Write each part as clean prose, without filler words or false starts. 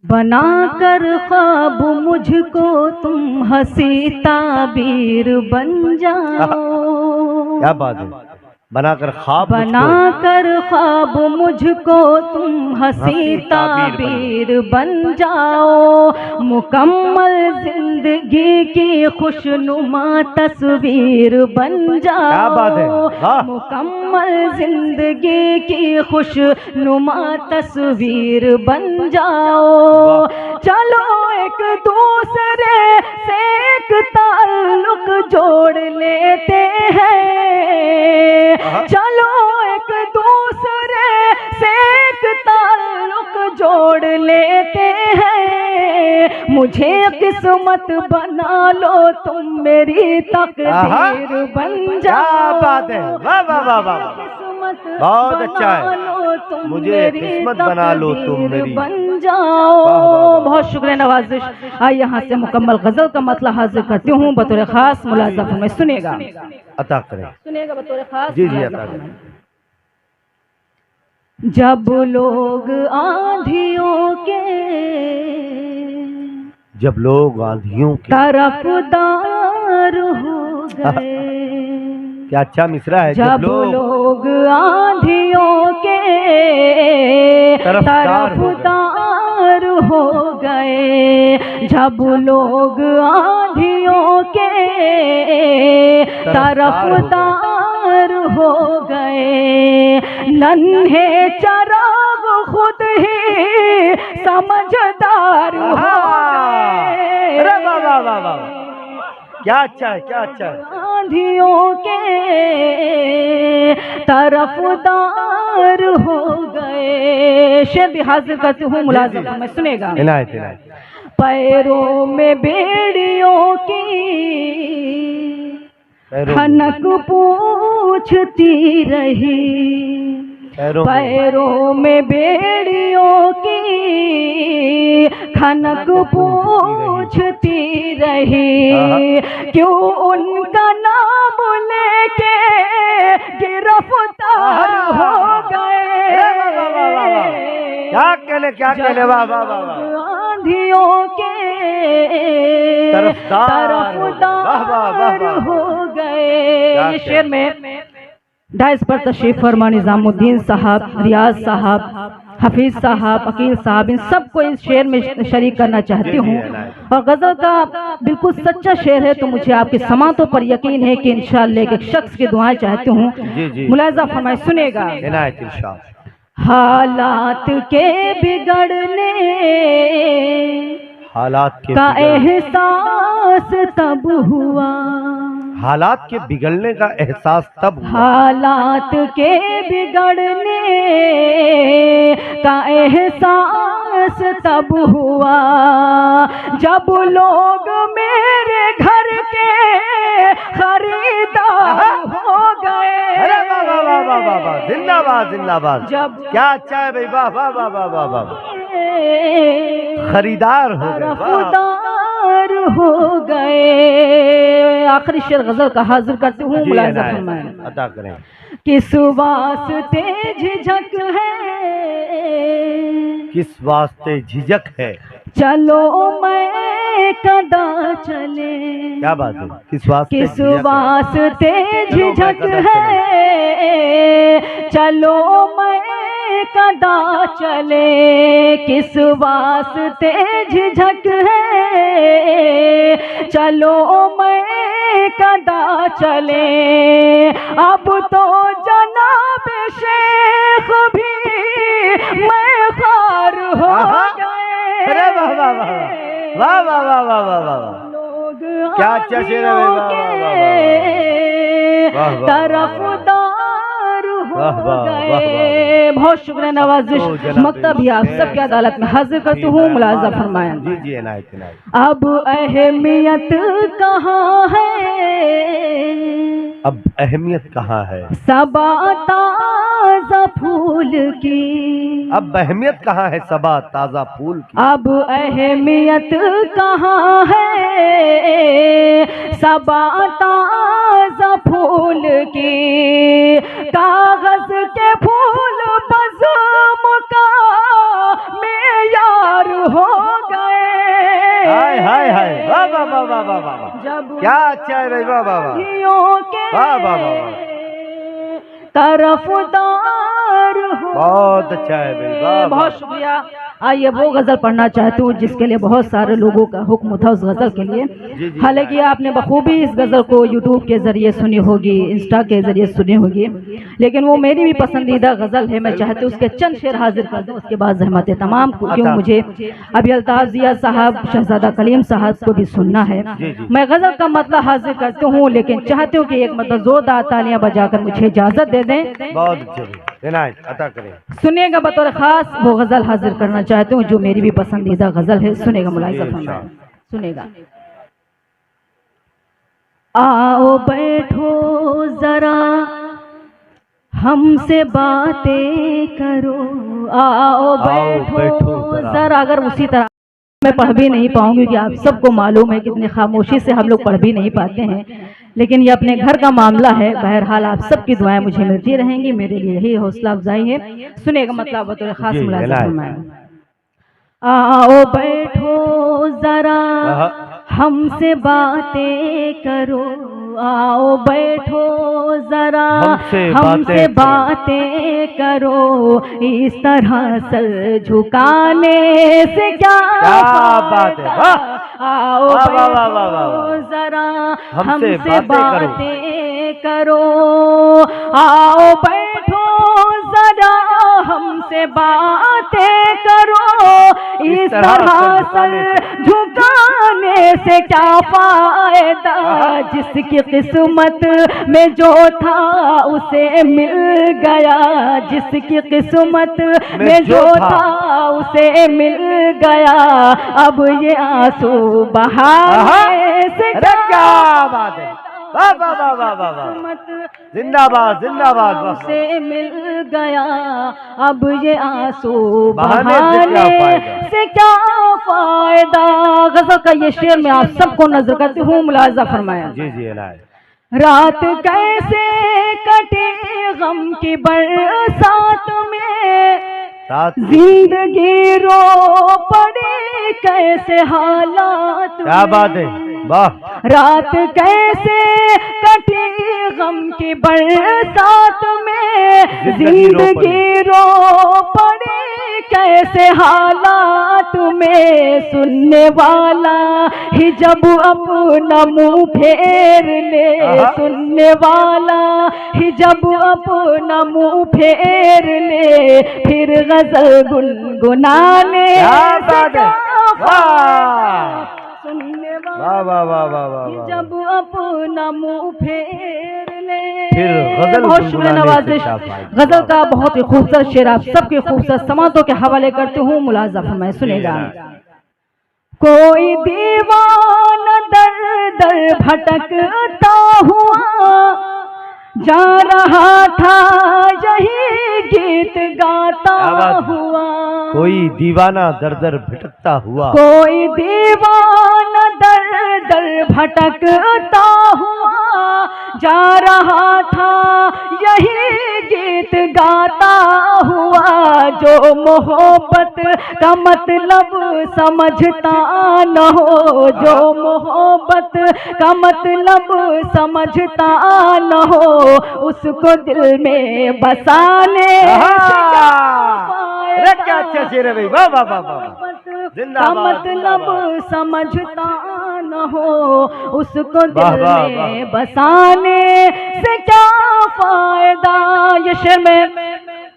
बना कर ख्वाब मुझको तुम हंसी ताबीर बन जाओ। क्या बात है, बनाकर ख्वाब मुझको तुम हंसी ताबीर बन जाओ। मुकम्मल जिंदगी की खुशनुमा तस्वीर बन जाओ। मुकम्मल जिंदगी की खुशनुमा तस्वीर बन जाओ। चलो एक दूसरे से एक ताल्लुक जोड़ लेते हैं। चलो एक दूसरे से एक ताल्लुक जोड़ लेते हैं। मुझे किस्मत बना लो तुम मेरी तकदीर बन जाओ। क्या बात है, वाह वाह वाह वाह, बहुत अच्छा है। मुझे किस्मत बना लो तुम मेरी बन जाओ। बहुत शुक्रिया नवाजिश। आइए यहाँ से मुकम्मल गजल का मतलब हाजिर करती हूँ बतौर खास मुलाज़ा फरमाएं। सुनेगा, अता करें। सुनेगा बतौर खास। जी जी, अता करें। जब लोग आंधियों के तरफदार हो गए। क्या अच्छा मिसरा है। जब लोग आंधियों के तरफदार हो गए। जब लोग आंधियों के तरफदार हो गए। नन्हे चराग खुद ही समझदार हो गए। अरे वाह वाह वाह वाह, क्या अच्छा है, क्या अच्छा है। आंधियों के तरफदार हो गए। शेर भी हाजिर करती हूँ मुलाज़िम में, सुनेगा। इनायत इनायत। पैरों में बेड़ियों की खनक पूछती रही। पैरों में बेड़ियों की खनक पूछती रही। क्यों उनका नाम लेके गिरफ्तार हो गए। क्या कहने वाह वाह वाह वाह। आंधियों के तरफदार हो गए। ये शेर में डाइस पर तशरीफ फरमा निजामुद्दीन साहब, रियाज साहब, हफीज साहब, अकील साहब, इन सबको इस शेर में शरीक करना चाहती हूँ। और गजल का बिल्कुल सच्चा शेर है तो मुझे आपके समातों पर यकीन है कि इंशाअल्लाह एक शख्स की दुआएं चाहती हूँ। मुलाज़ा फरमाए, सुनेगा। हालात के बिगड़ने का एहसास तब हुआ। हालात के बिगड़ने का एहसास तब हुआ। हालात के बिगड़ने का एहसास तब हुआ जब लोग मेरे घर के खरीदार हो गए। अरे वाह वाह वाह वाह वाह वाह, जिंदाबाद जिंदाबाद। क्या अच्छा है भाई, वाह वाह वाह वाह वाह वाह। खरीदार हो गए। आखिरी शेर गजल का हाजिर करती हूँ, मुलाज़ा फरमाएं। अता करें। किस वास्ते झिझक है, किस वास्ते झिझक है, चलो मैं कदा चले। क्या बात है, किस वास्ते झिझक है, चलो मैं कदा चले। किस वास्ते झिझक है, चलो मैं कदा चले। अब तो जनाब शेख भी मैं खार हो गए। अरे वाह वाह वाह वाह वाह वाह वाह वाह वाह वाह, क्या अच्छा शेर है। तरफदार हो गए। बहुत शुक्रिया नवाजिश। मकतब भी आप सबकी अदालत में हाजिर करती हूँ, मुलाज़ा फरमाया। जी जी, इनायत इनायत। अब अहमियत कहाँ है, अब अहमियत कहाँ है, सबा ताज़ा फूल की। अब अहमियत कहाँ है, सबा ताज़ा फूल की। अब अहमियत कहाँ है, सबा ताज़ा फूल की। कागज के फूल बज़्म का मेयार हो वाह वाह वाह वाह वाह वाह, जब क्या अच्छा है भाई, वाह वाह वाह साथियों के वाह वाह वाह, तरफदार हो बहुत अच्छा है भाई, वाह वाह। बहुत शुक्रिया। आइए वो गजल पढ़ना चाहती हूँ जिसके लिए बहुत सारे लोगों का हुक्म था उस गजल के लिए। जी, हालांकि आपने बखूबी इस गजल को यूट्यूब के जरिए सुनी होगी, इंस्टा के जरिए सुनी होगी, लेकिन वो मेरी भी पसंदीदा गजल है। मैं चाहती हूँ उसके चंद शेर हाजिर कर दूँ, उसके बाद जहमत तमाम क्यों मुझे अभी अल्ताफ जिया साहब, शहजादा कलीम साहब को भी सुनना है। मैं गजल का मतलब हाजिर करती हूँ, लेकिन चाहती हूँ कि एक मतलब जोरदार तालियां बजाकर मुझे इजाजत दे दें। बहुत अच्छे इनायत अता करें। सुनेगा बतौर खास वो गजल हाजिर करना चाहती हूँ जो मेरी भी पसंदीदा गजल है। सुनेगा मुलाहिजा फरमाएं, सुनेगा। आओ बैठो जरा हमसे बातें करो, आओ बैठो जरा। अगर उसी तरह मैं पढ़ भी नहीं पाऊंगी कि आप सबको मालूम है कितनी खामोशी से हम लोग पढ़ भी नहीं पाते हैं, लेकिन ये अपने घर का मामला है। बहरहाल आप सबकी दुआएं मुझे मिलती रहेंगी, मेरे लिए यही हौसला अफजाई है। सुनेगा मतलब बतौर खास मुलाहिजा फरमाएं। आओ बैठो जरा हमसे बातें करो, आओ बैठो जरा हमसे बातें करो, इस तरह सर झुकाने से क्या बात है। आओ बैठो जरा हमसे बातें करो, आओ बैठो जरा हमसे बातें करो, इस तरह सर झुकाने से क्या फायदा, जिसकी किस्मत में जो था उसे मिल गया, जिसकी किस्मत में जो था उसे मिल गया, अब ये आंसू बहाने से क्या बात है। वाह वाह वाह वाह वाह वाह, जिंदाबाद जिंदाबाद। उसे मिल गया, अब ये आंसू बहाने से क्या फायदा। गजल का ये शेर मैं आप सबको नजर करती हूँ, मुलाहिजा फरमाया। जी जी। रात कैसे कटे गम की बरसात में, जिंदगी रो पड़े कैसे हालात में। क्या बात है, वाह। रात कैसे कटी गम की बरसात में, जिंदगी रो पड़े कैसे हालात में, सुनने वाला ही जब अपना मुंह फेर ले, सुनने वाला ही जब अपना मुंह फेर ले, फिर गजल गुनगुनाने सुनने वाला जब अपना मुंह फेर ले, फिर बहुत शुक्रिया नवाजिश। गजल का बहुत ही खूबसूरत शेर आप सबके खूबसूरत समातों के हवाले करती हूँ, मुलाहिजा फरमाएं, सुनेगा। कोई दीवाना दर दर भटकता हुआ जा रहा था यही गीत गाता हुआ, कोई दीवाना दर दर भटकता हुआ, कोई दीवाना दर दर भटकता हुआ जा रहा था यही गीत गाता हुआ, जो मोहब्बत का मतलब समझता न हो, जो मोहब्बत का मतलब समझता न हो, उसको दिल में बसाने क्या अच्छा शेर है भाई, वाह वाह वाह वाह, का मतलब समझता न हो, उसको दिल में बसाने से क्या फायदा। ये शेर में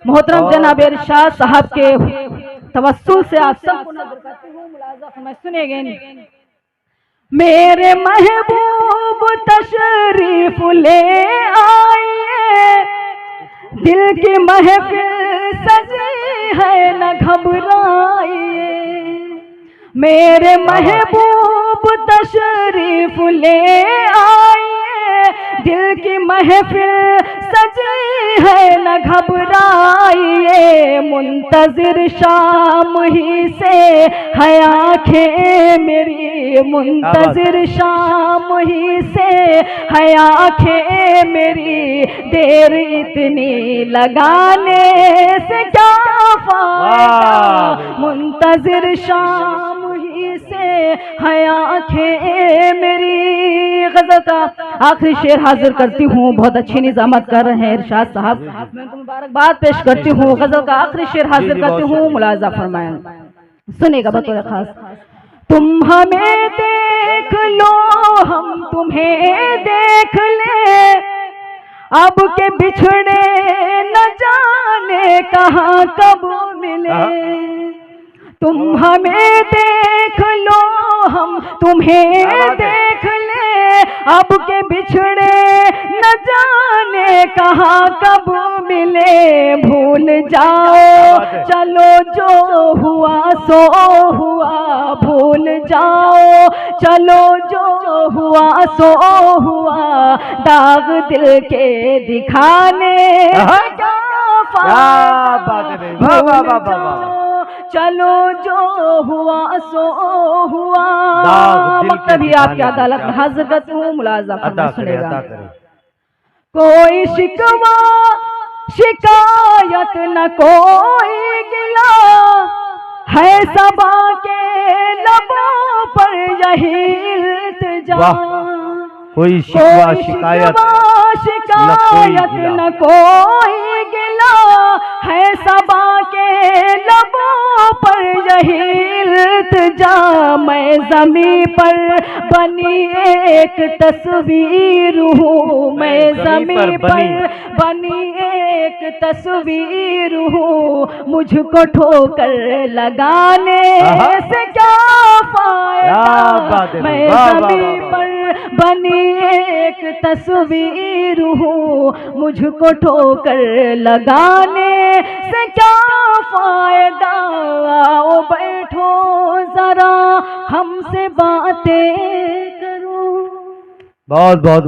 मोहतरम जनाब इरशाद साहब के तवस्सुल से आप सबको नजर करती हूँ, मुलाहिजा फरमाएं, सुनेंगे। मेरे महबूब तशरीफ ले आइए, दिल की महफिल सजी है न घबराइए, मेरे महबूब तशरीफ ले आइए, दिल की महफिल सजी है न घबराइए, मुंतजिर शाम ही से है आंखें मेरी, मुंतजिर शाम ही से है आंखें मेरी, देर इतनी लगाने से क्या फायदा, मुंतजिर शाम ही से है आंखें मेरी। गजल का आखिरी शेर हाजिर करती हूँ, बहुत अच्छी निजामत कर रहे हैं इरशाद साहब, मैं उनको मुबारकबाद पेश करती हूँ। गजल का आखिरी शेर हाजिर करती हूँ, मुलाजा फरमाएं, सुनेगा बतौर खास। तुम हमें देख लो हम तुम्हें देख ले, अब के बिछड़े न जाने कहाँ कब मिले। तुम हमें देख लो हम तुम्हें देख ले, अब के बिछड़े न जाने कहाँ कब मिले। भूल जाओ चलो जो हुआ सो हुआ, भूल जाओ चलो जो हुआ सो हुआ, दाग दिल के दिखाने क्या फायदा। चलो जो हुआ सो हुआ, वक्त भी आपकी अदालत में हाजिर करती हूँ, मुलाजा फरमा सुनेगा। कोई शिकवा शिकायत न कोई गिला, है सबा के लबों पर यही इल्तिजा। कोई शिकवा शिकायत न कोई गिला, है सबा के लबों पर यही इल्तिजा। मैं ज़मीं पर बनी एक तस्वीर हूँ, मैं ज़मीं पर बनी एक तस्वीर हूँ, मुझको ठोकर लगाने से क्या फायदा। मैं ज़मीं पर बनी एक तस्वीर हूँ, मुझको ठोकर लगाने से क्या फायदा। आओ बैठो जरा हमसे बातें करो। बहुत बहुत